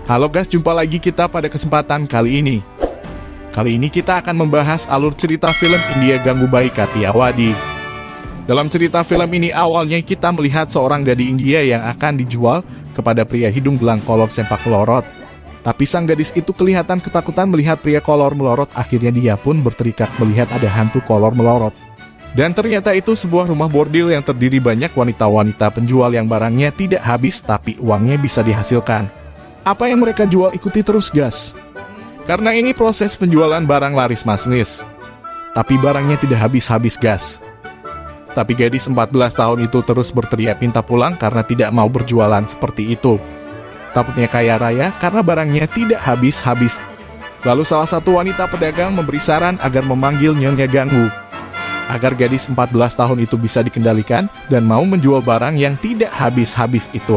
Halo guys, jumpa lagi kita pada kesempatan kali ini. Kali ini kita akan membahas alur cerita film India Gangubai Kathiawadi. Dalam cerita film ini awalnya kita melihat seorang gadis India yang akan dijual kepada pria hidung belang kolor sempak melorot. Tapi sang gadis itu kelihatan ketakutan melihat pria kolor melorot, akhirnya dia pun berteriak melihat ada hantu kolor melorot. Dan ternyata itu sebuah rumah bordil yang terdiri banyak wanita-wanita penjual yang barangnya tidak habis tapi uangnya bisa dihasilkan. Apa yang mereka jual ikuti terus gas. Karena ini proses penjualan barang laris manis. Tapi barangnya tidak habis-habis gas. Tapi gadis 14 tahun itu terus berteriak minta pulang karena tidak mau berjualan seperti itu. Takutnya kaya raya karena barangnya tidak habis-habis. Lalu salah satu wanita pedagang memberi saran agar memanggil Nyonya Ganggu. Agar gadis 14 tahun itu bisa dikendalikan dan mau menjual barang yang tidak habis-habis itu.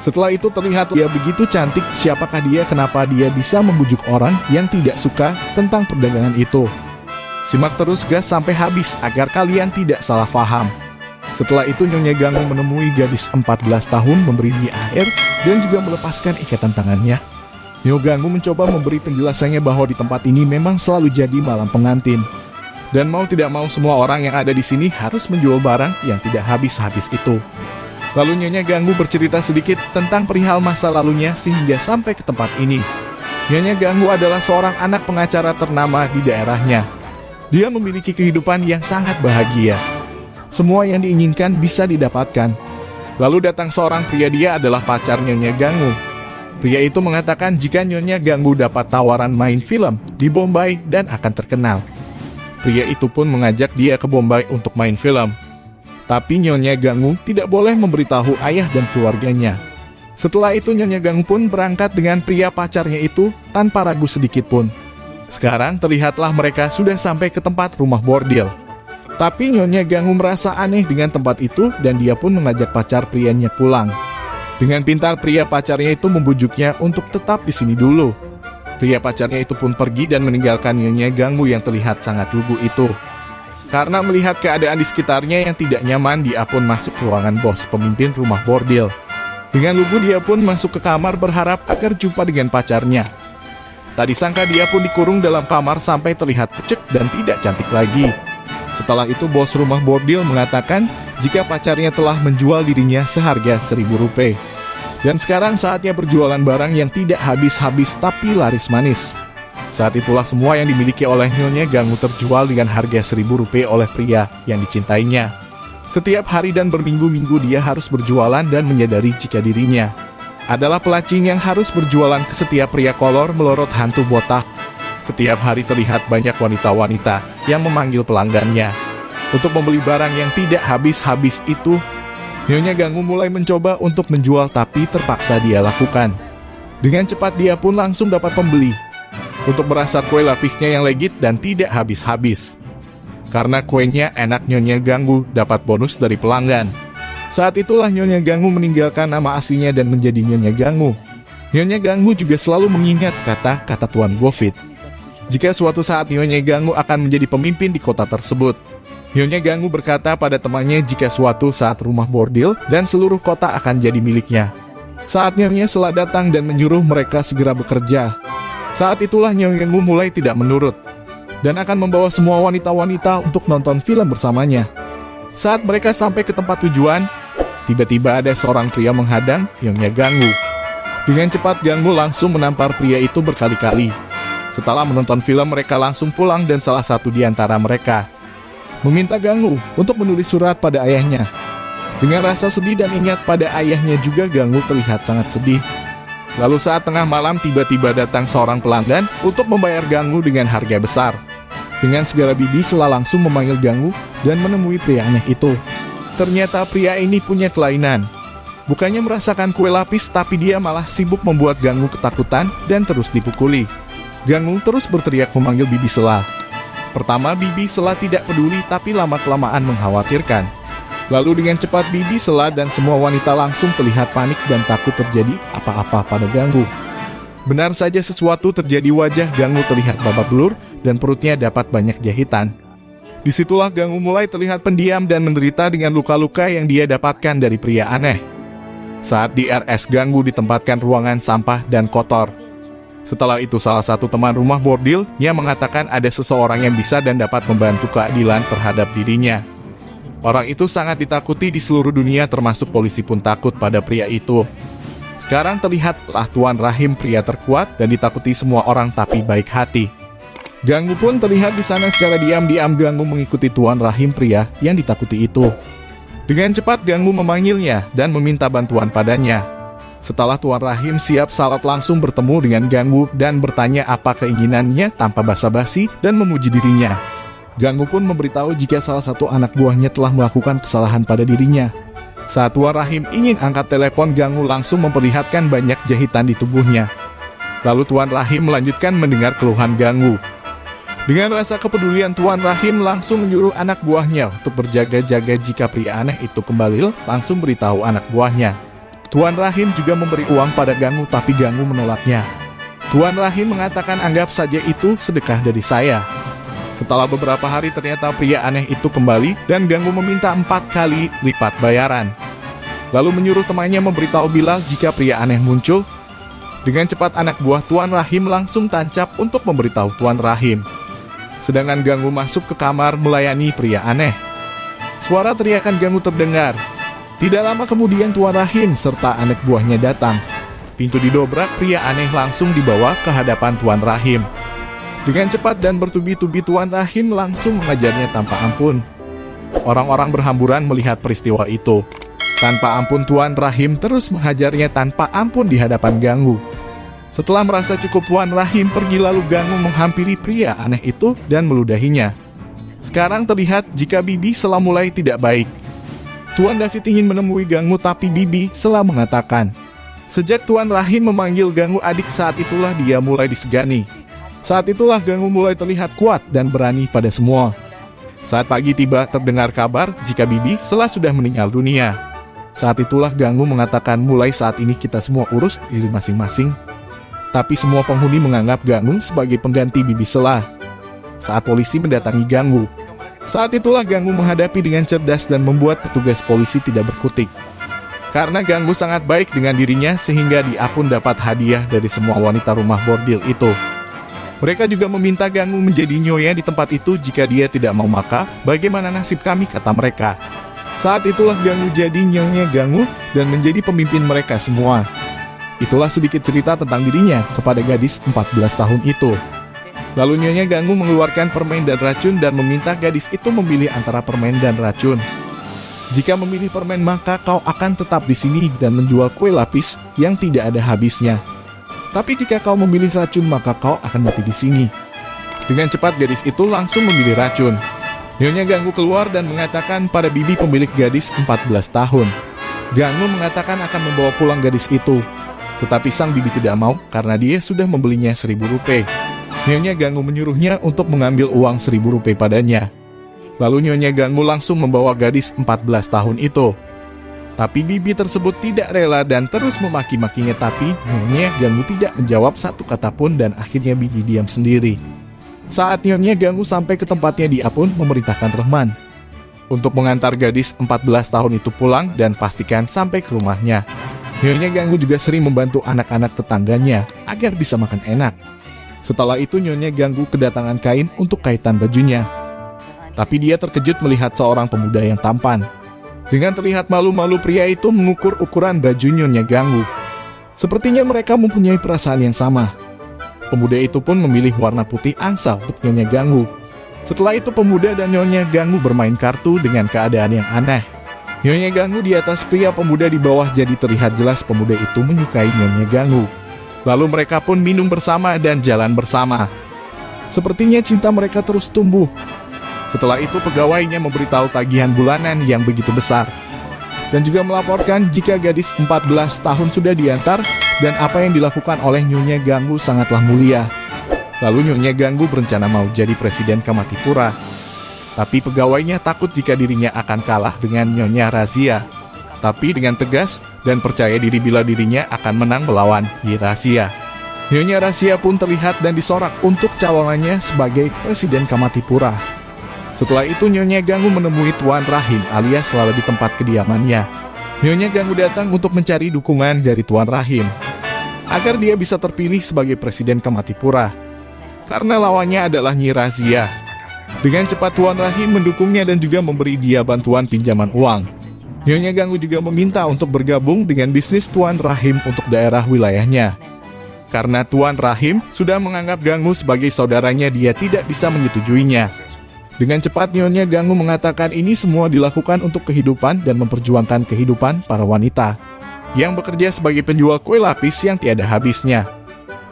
Setelah itu terlihat dia begitu cantik, siapakah dia, kenapa dia bisa membujuk orang yang tidak suka tentang perdagangan itu. Simak terus gas sampai habis agar kalian tidak salah paham. Setelah itu Nyonya Ganggu menemui gadis 14 tahun, memberi dia air dan juga melepaskan ikatan tangannya. Nyonya Ganggu mencoba memberi penjelasannya bahwa di tempat ini memang selalu jadi malam pengantin. Dan mau tidak mau semua orang yang ada di sini harus menjual barang yang tidak habis-habis itu. Lalu Nyonya Ganggu bercerita sedikit tentang perihal masa lalunya sehingga sampai ke tempat ini. Nyonya Ganggu adalah seorang anak pengacara ternama di daerahnya. Dia memiliki kehidupan yang sangat bahagia. Semua yang diinginkan bisa didapatkan. Lalu datang seorang pria, dia adalah pacar Nyonya Ganggu. Pria itu mengatakan jika Nyonya Ganggu dapat tawaran main film di Bombay dan akan terkenal. Pria itu pun mengajak dia ke Bombay untuk main film. Tapi Nyonya Ganggu tidak boleh memberitahu ayah dan keluarganya. Setelah itu Nyonya Ganggu pun berangkat dengan pria pacarnya itu tanpa ragu sedikit pun. Sekarang terlihatlah mereka sudah sampai ke tempat rumah bordil. Tapi Nyonya Ganggu merasa aneh dengan tempat itu dan dia pun mengajak pacar prianya pulang. Dengan pintar pria pacarnya itu membujuknya untuk tetap di sini dulu. Pria pacarnya itu pun pergi dan meninggalkan Nyonya Ganggu yang terlihat sangat lugu itu. Karena melihat keadaan di sekitarnya yang tidak nyaman, dia pun masuk ke ruangan bos pemimpin rumah bordil. Dengan lugu dia pun masuk ke kamar berharap agar jumpa dengan pacarnya. Tak disangka dia pun dikurung dalam kamar sampai terlihat pucet dan tidak cantik lagi. Setelah itu bos rumah bordil mengatakan jika pacarnya telah menjual dirinya seharga 1.000 rupiah. Dan sekarang saatnya berjualan barang yang tidak habis-habis tapi laris manis. Saat itulah semua yang dimiliki oleh Nyonya Ganggu terjual dengan harga 1.000 rupiah oleh pria yang dicintainya. Setiap hari dan berminggu-minggu dia harus berjualan dan menyadari jika dirinya adalah pelacing yang harus berjualan ke setiap pria kolor melorot hantu botak. Setiap hari terlihat banyak wanita-wanita yang memanggil pelanggannya untuk membeli barang yang tidak habis-habis itu. Nyonya Ganggu mulai mencoba untuk menjual tapi terpaksa dia lakukan. Dengan cepat dia pun langsung dapat pembeli. Untuk merasa kue lapisnya yang legit dan tidak habis-habis. Karena kuenya enak, Nyonya Ganggu dapat bonus dari pelanggan. Saat itulah Nyonya Ganggu meninggalkan nama aslinya dan menjadi Nyonya Ganggu. Nyonya Ganggu juga selalu mengingat kata-kata Tuan Govind. Jika suatu saat Nyonya Ganggu akan menjadi pemimpin di kota tersebut. Nyonya Ganggu berkata pada temannya jika suatu saat rumah bordil dan seluruh kota akan jadi miliknya. Saat Nyonya Sela datang dan menyuruh mereka segera bekerja. Saat itulah Nyonya Ganggu mulai tidak menurut dan akan membawa semua wanita-wanita untuk nonton film bersamanya. Saat mereka sampai ke tempat tujuan, tiba-tiba ada seorang pria menghadang Nyonya Ganggu. Dengan cepat Ganggu langsung menampar pria itu berkali-kali. Setelah menonton film mereka langsung pulang dan salah satu di antara mereka meminta Ganggu untuk menulis surat pada ayahnya. Dengan rasa sedih dan ingat pada ayahnya juga Ganggu terlihat sangat sedih. Lalu saat tengah malam tiba-tiba datang seorang pelanggan untuk membayar Ganggu dengan harga besar. Dengan segala bibi Sela langsung memanggil Ganggu dan menemui prianya itu. Ternyata pria ini punya kelainan. Bukannya merasakan kue lapis tapi dia malah sibuk membuat Ganggu ketakutan dan terus dipukuli. Ganggu terus berteriak memanggil bibi Sela. Pertama bibi Sela tidak peduli tapi lama-kelamaan mengkhawatirkan. Lalu dengan cepat bibi Sela dan semua wanita langsung terlihat panik dan takut terjadi apa-apa pada Ganggu. Benar saja sesuatu terjadi, wajah Ganggu terlihat babak belur dan perutnya dapat banyak jahitan. Disitulah Ganggu mulai terlihat pendiam dan menderita dengan luka-luka yang dia dapatkan dari pria aneh. Saat di RS Ganggu ditempatkan ruangan sampah dan kotor. Setelah itu salah satu teman rumah bordilnya mengatakan ada seseorang yang bisa dan dapat membantu keadilan terhadap dirinya. Orang itu sangat ditakuti di seluruh dunia, termasuk polisi pun takut pada pria itu. Sekarang terlihatlah Tuan Rahim, pria terkuat dan ditakuti semua orang tapi baik hati. Ganggu pun terlihat di sana secara diam-diam. Ganggu mengikuti Tuan Rahim, pria yang ditakuti itu. Dengan cepat Ganggu memanggilnya dan meminta bantuan padanya. Setelah Tuan Rahim siap, Salat langsung bertemu dengan Ganggu dan bertanya apa keinginannya tanpa basa-basi dan memuji dirinya. Ganggu pun memberitahu jika salah satu anak buahnya telah melakukan kesalahan pada dirinya. Saat Tuan Rahim ingin angkat telepon, Ganggu langsung memperlihatkan banyak jahitan di tubuhnya. Lalu Tuan Rahim melanjutkan mendengar keluhan Ganggu. Dengan rasa kepedulian, Tuan Rahim langsung menyuruh anak buahnya untuk berjaga-jaga jika pria aneh itu kembali, langsung beritahu anak buahnya. Tuan Rahim juga memberi uang pada Ganggu tapi Ganggu menolaknya. Tuan Rahim mengatakan anggap saja itu sedekah dari saya. Setelah beberapa hari ternyata pria aneh itu kembali dan Ganggu meminta 4 kali lipat bayaran. Lalu menyuruh temannya memberitahu Bilal jika pria aneh muncul. Dengan cepat anak buah Tuan Rahim langsung tancap untuk memberitahu Tuan Rahim. Sedangkan Ganggu masuk ke kamar melayani pria aneh. Suara teriakan Ganggu terdengar. Tidak lama kemudian Tuan Rahim serta anak buahnya datang. Pintu didobrak, pria aneh langsung dibawa ke hadapan Tuan Rahim. Dengan cepat dan bertubi-tubi Tuan Rahim langsung mengajarnya tanpa ampun. Orang-orang berhamburan melihat peristiwa itu. Tanpa ampun Tuan Rahim terus menghajarnya tanpa ampun di hadapan Ganggu. Setelah merasa cukup, Tuan Rahim pergi, lalu Ganggu menghampiri pria aneh itu dan meludahinya. Sekarang terlihat jika Bibi Sela mulai tidak baik. Tuan David ingin menemui Ganggu tapi Bibi Sela mengatakan. Sejak Tuan Rahim memanggil Ganggu adik, saat itulah dia mulai disegani. Saat itulah Ganggu mulai terlihat kuat dan berani pada semua. Saat pagi tiba terdengar kabar jika Bibi Sela sudah meninggal dunia. Saat itulah Ganggu mengatakan mulai saat ini kita semua urus diri masing-masing. Tapi semua penghuni menganggap Ganggu sebagai pengganti Bibi Sela. Saat polisi mendatangi Ganggu, saat itulah Ganggu menghadapi dengan cerdas dan membuat petugas polisi tidak berkutik. Karena Ganggu sangat baik dengan dirinya sehingga dia pun dapat hadiah dari semua wanita rumah bordil itu. Mereka juga meminta Ganggu menjadi nyonya di tempat itu. Jika dia tidak mau, maka bagaimana nasib kami, kata mereka. Saat itulah Ganggu jadi nyonya Ganggu dan menjadi pemimpin mereka semua. Itulah sedikit cerita tentang dirinya kepada gadis 14 tahun itu. Lalu Nyonya Ganggu mengeluarkan permen dan racun dan meminta gadis itu memilih antara permen dan racun. Jika memilih permen, maka kau akan tetap di sini dan menjual kue lapis yang tidak ada habisnya. Tapi jika kau memilih racun, maka kau akan mati di sini. Dengan cepat gadis itu langsung memilih racun. Nyonya Ganggu keluar dan mengatakan pada Bibi pemilik gadis 14 tahun. Ganggu mengatakan akan membawa pulang gadis itu. Tetapi sang Bibi tidak mau karena dia sudah membelinya 1.000 rupiah. Nyonya Ganggu menyuruhnya untuk mengambil uang 1.000 rupiah padanya. Lalu Nyonya Ganggu langsung membawa gadis 14 tahun itu. Tapi Bibi tersebut tidak rela dan terus memaki-makinya, tapi Nyonya Ganggu tidak menjawab satu kata pun dan akhirnya Bibi diam sendiri. Saat Nyonya Ganggu sampai ke tempatnya, dia pun memerintahkan Rahman untuk mengantar gadis 14 tahun itu pulang dan pastikan sampai ke rumahnya. Nyonya Ganggu juga sering membantu anak-anak tetangganya agar bisa makan enak. Setelah itu Nyonya Ganggu kedatangan kain untuk kaitan bajunya. Tapi dia terkejut melihat seorang pemuda yang tampan. Dengan terlihat malu-malu, pria itu mengukur ukuran baju Nyonya Ganggu. Sepertinya mereka mempunyai perasaan yang sama. Pemuda itu pun memilih warna putih angsa untuk Nyonya Ganggu. Setelah itu pemuda dan Nyonya Ganggu bermain kartu dengan keadaan yang aneh. Nyonya Ganggu di atas, pria pemuda di bawah, jadi terlihat jelas pemuda itu menyukai Nyonya Ganggu. Lalu mereka pun minum bersama dan jalan bersama. Sepertinya cinta mereka terus tumbuh. Setelah itu pegawainya memberitahu tagihan bulanan yang begitu besar. Dan juga melaporkan jika gadis 14 tahun sudah diantar dan apa yang dilakukan oleh Nyonya Ganggu sangatlah mulia. Lalu Nyonya Ganggu berencana mau jadi presiden Kamatipura. Tapi pegawainya takut jika dirinya akan kalah dengan Nyonya Razia. Tapi dengan tegas dan percaya diri bila dirinya akan menang melawan Nyi Razia. Nyonya Razia pun terlihat dan disorak untuk calonannya sebagai presiden Kamatipura. Setelah itu Nyonya Ganggu menemui Tuan Rahim alias Lala di tempat kediamannya. Nyonya Ganggu datang untuk mencari dukungan dari Tuan Rahim agar dia bisa terpilih sebagai Presiden Kematipura, karena lawannya adalah Nyi Razia. Dengan cepat Tuan Rahim mendukungnya dan juga memberi dia bantuan pinjaman uang. Nyonya Ganggu juga meminta untuk bergabung dengan bisnis Tuan Rahim untuk daerah wilayahnya. Karena Tuan Rahim sudah menganggap Ganggu sebagai saudaranya, dia tidak bisa menyetujuinya. Dengan cepat Nyonya Ganggu mengatakan ini semua dilakukan untuk kehidupan dan memperjuangkan kehidupan para wanita yang bekerja sebagai penjual kue lapis yang tiada habisnya,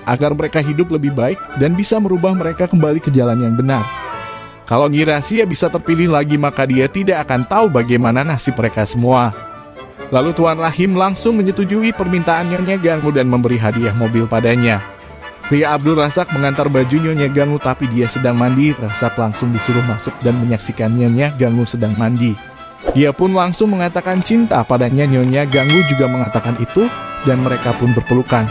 agar mereka hidup lebih baik dan bisa merubah mereka kembali ke jalan yang benar. Kalau Nyi Razia bisa terpilih lagi, maka dia tidak akan tahu bagaimana nasib mereka semua. Lalu Tuan Rahim langsung menyetujui permintaan Nyonya Ganggu dan memberi hadiah mobil padanya. Pria Abdul Razak mengantar baju Nyonya Ganggu, tapi dia sedang mandi. Razak langsung disuruh masuk dan menyaksikan Nyonya Ganggu sedang mandi. Dia pun langsung mengatakan cinta padanya. Nyonya Ganggu juga mengatakan itu dan mereka pun berpelukan.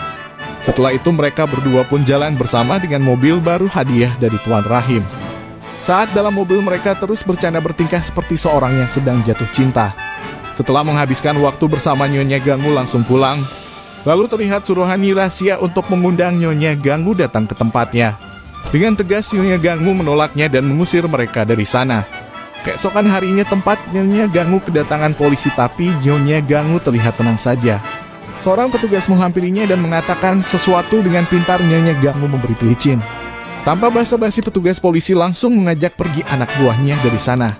Setelah itu mereka berdua pun jalan bersama dengan mobil baru hadiah dari Tuan Rahim. Saat dalam mobil mereka terus bercanda bertingkah seperti seorang yang sedang jatuh cinta. Setelah menghabiskan waktu bersama, Nyonya Ganggu langsung pulang. Lalu terlihat suruhan Nyi Razia untuk mengundang Nyonya Ganggu datang ke tempatnya. Dengan tegas Nyonya Ganggu menolaknya dan mengusir mereka dari sana. Keesokan harinya tempat Nyonya Ganggu kedatangan polisi, tapi Nyonya Ganggu terlihat tenang saja. Seorang petugas menghampirinya dan mengatakan sesuatu dengan pintar. Nyonya Ganggu memberi pelicin. Tanpa basa-basi petugas polisi langsung mengajak pergi anak buahnya dari sana.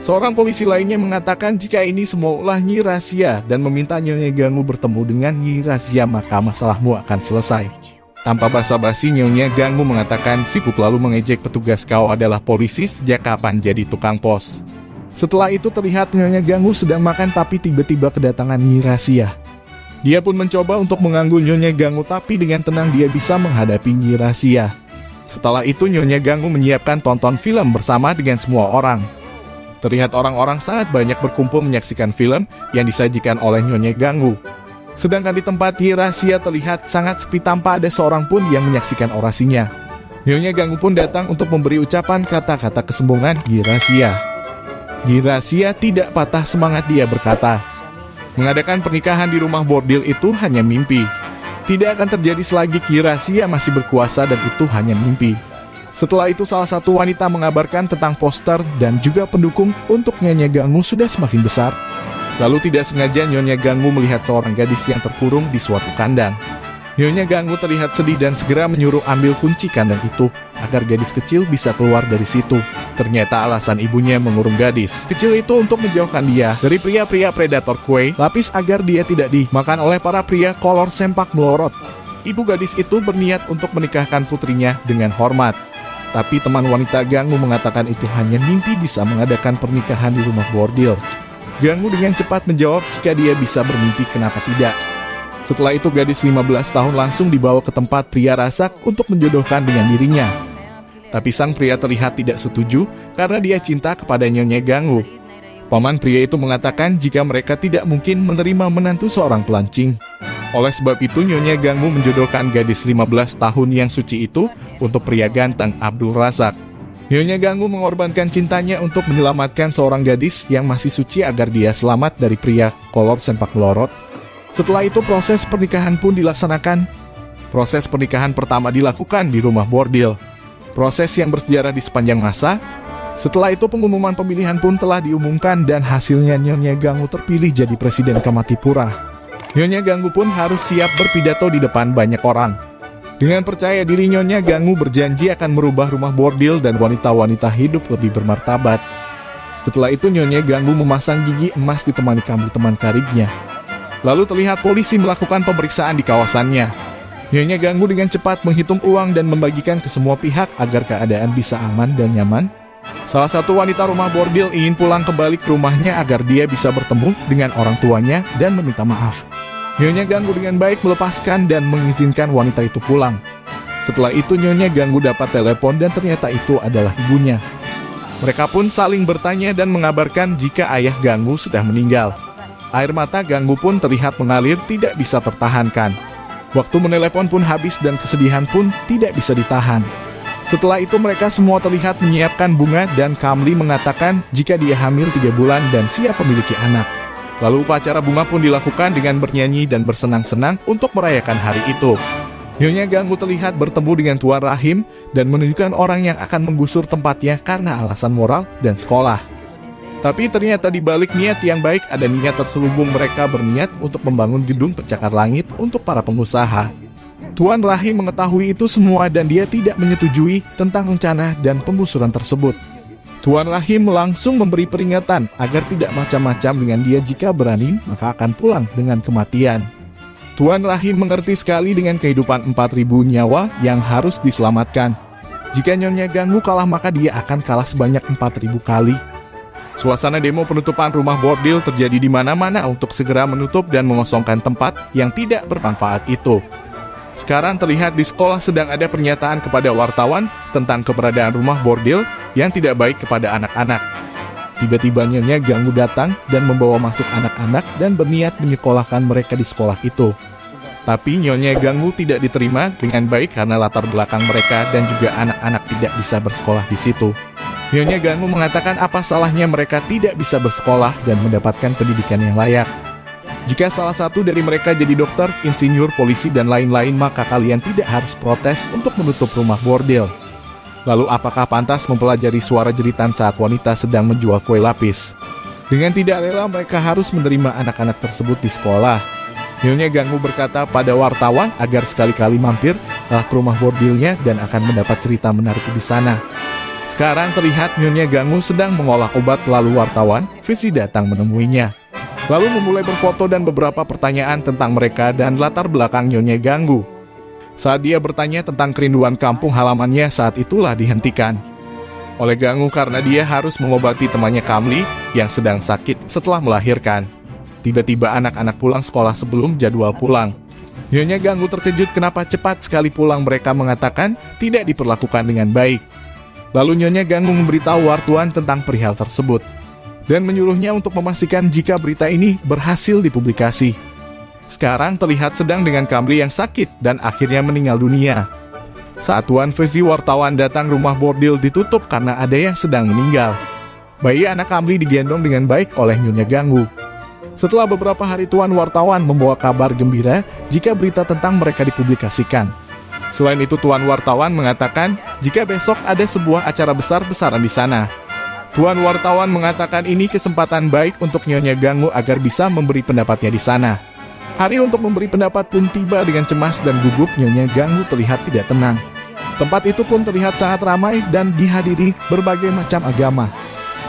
Seorang polisi lainnya mengatakan jika ini semua ulah Nyi Razia dan meminta Nyonya Ganggu bertemu dengan Nyi Razia, maka masalahmu akan selesai. Tanpa basa-basi Nyonya Ganggu mengatakan sibuk lalu mengejek petugas, kau adalah polisi sejak kapan jadi tukang pos. Setelah itu terlihat Nyonya Ganggu sedang makan, tapi tiba-tiba kedatangan Nyi Razia. Dia pun mencoba untuk mengganggu Nyonya Ganggu, tapi dengan tenang dia bisa menghadapi Nyi Razia. Setelah itu Nyonya Ganggu menyiapkan tonton film bersama dengan semua orang. Terlihat orang-orang sangat banyak berkumpul menyaksikan film yang disajikan oleh Nyonya Ganggu. Sedangkan di tempat Nyi Razia terlihat sangat sepi tanpa ada seorang pun yang menyaksikan orasinya. Nyonya Ganggu pun datang untuk memberi ucapan kata-kata kesombongan Nyi Razia. Nyi Razia tidak patah semangat, dia berkata, mengadakan pernikahan di rumah bordil itu hanya mimpi. Tidak akan terjadi selagi Nyi Razia masih berkuasa dan itu hanya mimpi. Setelah itu salah satu wanita mengabarkan tentang poster dan juga pendukung untuk Nyonya Ganggu sudah semakin besar. Lalu tidak sengaja Nyonya Ganggu melihat seorang gadis yang terkurung di suatu kandang. Nyonya Ganggu terlihat sedih dan segera menyuruh ambil kunci kandang itu agar gadis kecil bisa keluar dari situ. Ternyata alasan ibunya mengurung gadis kecil itu untuk menjauhkan dia dari pria-pria predator kue lapis agar dia tidak dimakan oleh para pria kolor sempak melorot. Ibu gadis itu berniat untuk menikahkan putrinya dengan hormat. Tapi teman wanita Ganggu mengatakan itu hanya mimpi bisa mengadakan pernikahan di rumah bordil. Ganggu dengan cepat menjawab jika dia bisa bermimpi, kenapa tidak. Setelah itu gadis 15 tahun langsung dibawa ke tempat pria Razak untuk menjodohkan dengan dirinya. Tapi sang pria terlihat tidak setuju karena dia cinta kepada Nyonya Ganggu. Paman pria itu mengatakan jika mereka tidak mungkin menerima menantu seorang pelancing. Oleh sebab itu Nyonya Ganggu menjodohkan gadis 15 tahun yang suci itu untuk pria ganteng Abdul Razak. Nyonya Ganggu mengorbankan cintanya untuk menyelamatkan seorang gadis yang masih suci agar dia selamat dari pria kolor sempak melorot. Setelah itu proses pernikahan pun dilaksanakan. Proses pernikahan pertama dilakukan di rumah bordil. Proses yang bersejarah di sepanjang masa. Setelah itu pengumuman pemilihan pun telah diumumkan dan hasilnya Nyonya Ganggu terpilih jadi Presiden Kematipura. Nyonya Ganggu pun harus siap berpidato di depan banyak orang. Dengan percaya diri Nyonya Ganggu berjanji akan merubah rumah bordil dan wanita-wanita hidup lebih bermartabat. Setelah itu Nyonya Ganggu memasang gigi emas ditemani kambing teman karibnya. Lalu terlihat polisi melakukan pemeriksaan di kawasannya. Nyonya Ganggu dengan cepat menghitung uang dan membagikan ke semua pihak agar keadaan bisa aman dan nyaman. Salah satu wanita rumah bordil ingin pulang kembali ke rumahnya agar dia bisa bertemu dengan orang tuanya dan meminta maaf. Nyonya Ganggu dengan baik melepaskan dan mengizinkan wanita itu pulang. Setelah itu Nyonya Ganggu dapat telepon dan ternyata itu adalah ibunya. Mereka pun saling bertanya dan mengabarkan jika ayah Ganggu sudah meninggal. Air mata Ganggu pun terlihat mengalir tidak bisa tertahankan. Waktu menelepon pun habis dan kesedihan pun tidak bisa ditahan. Setelah itu mereka semua terlihat menyiapkan bunga dan Kamli mengatakan jika dia hamil 3 bulan dan siap memiliki anak. Lalu upacara bunga pun dilakukan dengan bernyanyi dan bersenang-senang untuk merayakan hari itu. Nyonya Ganggu terlihat bertemu dengan Tuan Rahim dan menunjukkan orang yang akan menggusur tempatnya karena alasan moral dan sekolah. Tapi ternyata di balik niat yang baik ada niat terselubung, mereka berniat untuk membangun gedung pencakar langit untuk para pengusaha. Tuan Rahim mengetahui itu semua dan dia tidak menyetujui tentang rencana dan penggusuran tersebut. Tuan Rahim langsung memberi peringatan agar tidak macam-macam dengan dia, jika berani maka akan pulang dengan kematian. Tuan Rahim mengerti sekali dengan kehidupan 4.000 nyawa yang harus diselamatkan. Jika Nyonya Ganggu kalah maka dia akan kalah sebanyak 4.000 kali. Suasana demo penutupan rumah bordil terjadi di mana-mana untuk segera menutup dan mengosongkan tempat yang tidak bermanfaat itu. Sekarang terlihat di sekolah sedang ada pernyataan kepada wartawan tentang keberadaan rumah bordil yang tidak baik kepada anak-anak. Tiba-tiba Nyonya Ganggu datang dan membawa masuk anak-anak dan berniat menyekolahkan mereka di sekolah itu. Tapi Nyonya Ganggu tidak diterima dengan baik karena latar belakang mereka dan juga anak-anak tidak bisa bersekolah di situ. Nyonya Ganggu mengatakan apa salahnya mereka tidak bisa bersekolah dan mendapatkan pendidikan yang layak. Jika salah satu dari mereka jadi dokter, insinyur, polisi, dan lain-lain, maka kalian tidak harus protes untuk menutup rumah bordil. Lalu apakah pantas mempelajari suara jeritan saat wanita sedang menjual kue lapis? Dengan tidak rela mereka harus menerima anak-anak tersebut di sekolah. Nyonya Ganggu berkata pada wartawan agar sekali-kali mampir ke rumah bordilnya dan akan mendapat cerita menarik di sana. Sekarang terlihat Nyonya Ganggu sedang mengolah obat, lalu wartawan Visi datang menemuinya. Lalu memulai berfoto dan beberapa pertanyaan tentang mereka dan latar belakang Nyonya Ganggu. Saat dia bertanya tentang kerinduan kampung halamannya, saat itulah dihentikan oleh Ganggu karena dia harus mengobati temannya Kamli yang sedang sakit setelah melahirkan. Tiba-tiba anak-anak pulang sekolah sebelum jadwal pulang. Nyonya Ganggu terkejut kenapa cepat sekali pulang, mereka mengatakan tidak diperlakukan dengan baik. Lalu Nyonya Ganggu memberitahu wartawan tentang perihal tersebut dan menyuruhnya untuk memastikan jika berita ini berhasil dipublikasi. Sekarang terlihat sedang dengan Kamli yang sakit dan akhirnya meninggal dunia. Saat Tuan Visi wartawan datang, rumah bordil ditutup karena ada yang sedang meninggal. Bayi anak Kamli digendong dengan baik oleh Nyonya Ganggu. Setelah beberapa hari Tuan wartawan membawa kabar gembira jika berita tentang mereka dipublikasikan. Selain itu Tuan wartawan mengatakan jika besok ada sebuah acara besar-besaran di sana. Tuan wartawan mengatakan ini kesempatan baik untuk Nyonya Ganggu agar bisa memberi pendapatnya di sana. Hari untuk memberi pendapat pun tiba. Dengan cemas dan gugup Nyonya Ganggu terlihat tidak tenang. Tempat itu pun terlihat sangat ramai dan dihadiri berbagai macam agama.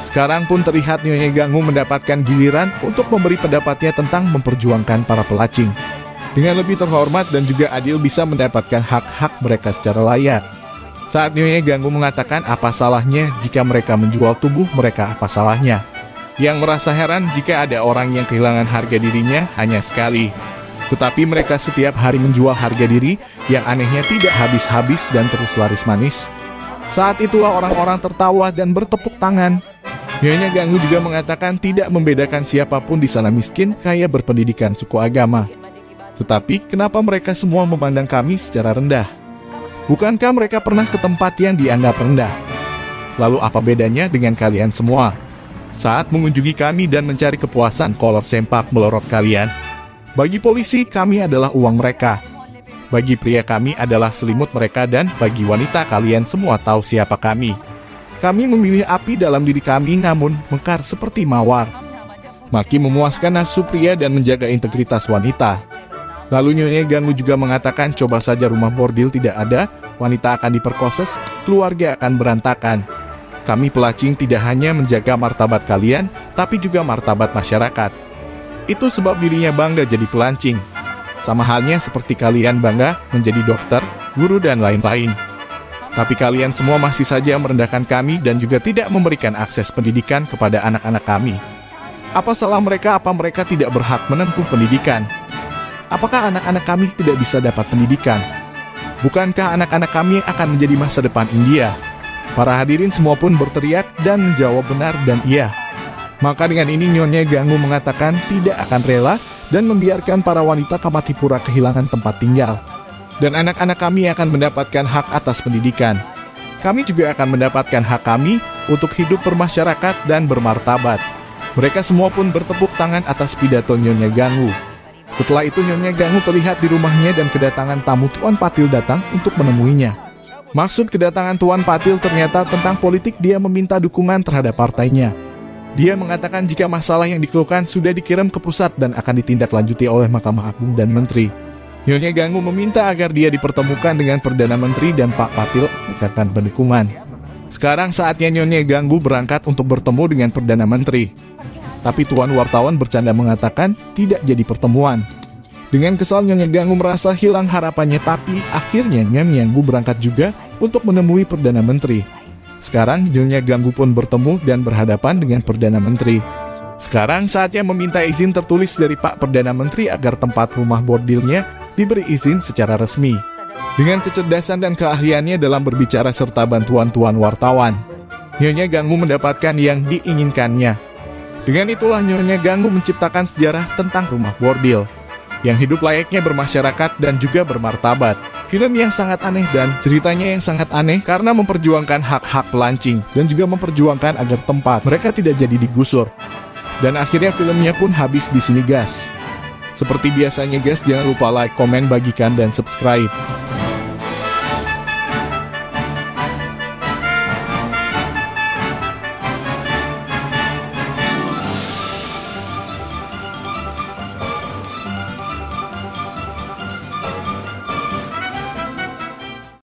Sekarang pun terlihat Nyonya Ganggu mendapatkan giliran untuk memberi pendapatnya tentang memperjuangkan para pelacing. Dengan lebih terhormat dan juga adil bisa mendapatkan hak-hak mereka secara layak. Saat Nyonya Ganggu mengatakan apa salahnya jika mereka menjual tubuh mereka, apa salahnya. Yang merasa heran jika ada orang yang kehilangan harga dirinya hanya sekali. Tetapi mereka setiap hari menjual harga diri yang anehnya tidak habis-habis dan terus laris manis. Saat itulah orang-orang tertawa dan bertepuk tangan. Nyonya Ganggu juga mengatakan tidak membedakan siapapun di sana, miskin, kaya, berpendidikan, suku, agama. Tetapi kenapa mereka semua memandang kami secara rendah? Bukankah mereka pernah ke tempat yang dianggap rendah? Lalu apa bedanya dengan kalian semua? Saat mengunjungi kami dan mencari kepuasan kolor sempak melorot kalian. Bagi polisi kami adalah uang mereka. Bagi pria kami adalah selimut mereka, dan bagi wanita kalian semua tahu siapa kami. Kami memilih api dalam diri kami namun mekar seperti mawar. Makin memuaskan nafsu pria dan menjaga integritas wanita. Lalu Nyonya Ganggu juga mengatakan coba saja rumah bordil tidak ada, wanita akan diperkosa, keluarga akan berantakan. Kami pelacing tidak hanya menjaga martabat kalian, tapi juga martabat masyarakat. Itu sebab dirinya bangga jadi pelancing. Sama halnya seperti kalian bangga menjadi dokter, guru, dan lain-lain. Tapi kalian semua masih saja merendahkan kami dan juga tidak memberikan akses pendidikan kepada anak-anak kami. Apa salah mereka? Apa mereka tidak berhak menempuh pendidikan? Apakah anak-anak kami tidak bisa dapat pendidikan? Bukankah anak-anak kami akan menjadi masa depan India? Para hadirin semua pun berteriak dan menjawab benar dan iya. Maka dengan ini Nyonya Ganggu mengatakan tidak akan rela dan membiarkan para wanita Kamatipura kehilangan tempat tinggal. Dan anak-anak kami akan mendapatkan hak atas pendidikan. Kami juga akan mendapatkan hak kami untuk hidup bermasyarakat dan bermartabat. Mereka semua pun bertepuk tangan atas pidato Nyonya Ganggu. Setelah itu Nyonya Ganggu terlihat di rumahnya dan kedatangan tamu Tuan Patil datang untuk menemuinya. Maksud kedatangan Tuan Patil ternyata tentang politik. Dia meminta dukungan terhadap partainya. Dia mengatakan jika masalah yang dikeluhkan sudah dikirim ke pusat dan akan ditindaklanjuti oleh Mahkamah Agung dan Menteri. Nyonya Ganggu meminta agar dia dipertemukan dengan Perdana Menteri dan Pak Patil mengatakan pendukungan. Sekarang saatnya Nyonya Ganggu berangkat untuk bertemu dengan Perdana Menteri. Tapi Tuan wartawan bercanda mengatakan tidak jadi pertemuan. Dengan kesal Nyonya Ganggu merasa hilang harapannya, tapi akhirnya Nyonya Ganggu berangkat juga untuk menemui Perdana Menteri. Sekarang Nyonya Ganggu pun bertemu dan berhadapan dengan Perdana Menteri. Sekarang saatnya meminta izin tertulis dari Pak Perdana Menteri agar tempat rumah bordilnya diberi izin secara resmi. Dengan kecerdasan dan keahliannya dalam berbicara serta bantuan Tuan wartawan, Nyonya Ganggu mendapatkan yang diinginkannya. Dengan itulah Nyonya Ganggu menciptakan sejarah tentang rumah bordil yang hidup layaknya bermasyarakat dan juga bermartabat. Film yang sangat aneh dan ceritanya yang sangat aneh karena memperjuangkan hak-hak pelancing dan juga memperjuangkan agar tempat mereka tidak jadi digusur. Dan akhirnya filmnya pun habis di sini guys. Seperti biasanya guys, jangan lupa like, komen, bagikan, dan subscribe.